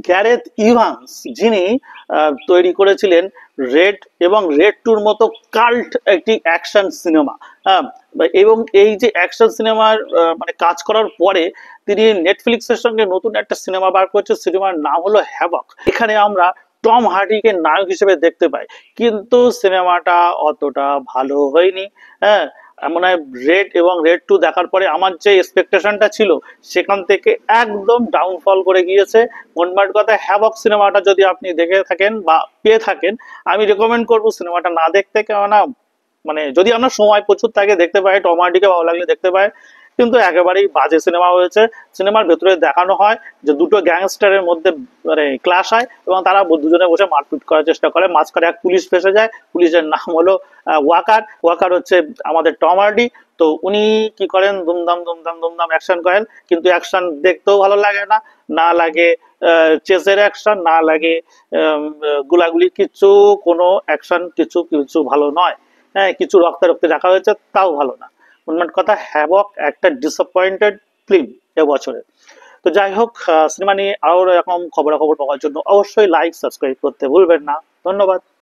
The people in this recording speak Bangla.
গ্যারেথ ইভান্স, যিনি তৈরি করেছিলেন রেড এবং রেড টুর মতো কাল্ট একটি অ্যাকশন সিনেমা। হ্যাঁ, এবং এই যে অ্যাকশন সিনেমার মানে কাজ করার পরে তিনি নেটফ্লিক্সের সঙ্গে নতুন একটা সিনেমা বার করেছে, সিনেমার নাম হলো হ্যাভক। এখানে আমরা টম হার্ডিকে নায়ক হিসেবে দেখতে পাই, কিন্তু সিনেমাটা অতটা ভালো হয়নি। হ্যাঁ, মনে হয় রেড এবং রেড টু দেখার পরে আমার যে এক্সপেকটেশনটা ছিল সেখান থেকে একদম ডাউনফল করে গিয়েছে। মোটমাট কথা, হ্যাভক সিনেমাটা যদি আপনি দেখে থাকেন বা পেয়ে থাকেন, আমি রেকমেন্ড করবো সিনেমাটা না দেখতে। কেননা মানে যদি আপনার সময় প্রচুর থাকে দেখতে পায়, টম হার্ডিকে ভালো লাগলে দেখতে পায়, কিন্তু একেবারেই বাজে সিনেমা হয়েছে। সিনেমার ভেতরে দেখানো হয় যে দুটো গ্যাংস্টারের মধ্যে মানে ক্লাশ হয় এবং তারা দুজনে বসে মারপিট করার চেষ্টা করে, মাঝখানে এক পুলিশ ফেসে যায়, পুলিশের নাম হলো ওয়াকার। ওয়াকার হচ্ছে আমাদের টম হার্ডি। তো উনি কি করেন, দুমদাম দুমদাম দুমদাম অ্যাকশন করেন, কিন্তু অ্যাকশন দেখতেও ভালো লাগে না, না লাগে চেসের অ্যাকশন, না লাগে গুলাগুলি, কিছু কোনো অ্যাকশন কিছু কিছু ভালো নয়। হ্যাঁ, কিছু রক্তে রক্তে রাখা হয়েছে, তাও ভালো না। মোট কথা, হ্যাভক একটা ডিসঅ্যাপয়েন্টেড ফিল্ম এবছরে। তো যাই হোক, সিনেমা নিয়ে আরো এরকম খবরাখবর পাওয়ার জন্য অবশ্যই লাইক সাবস্ক্রাইব করতে ভুলবেন না। ধন্যবাদ।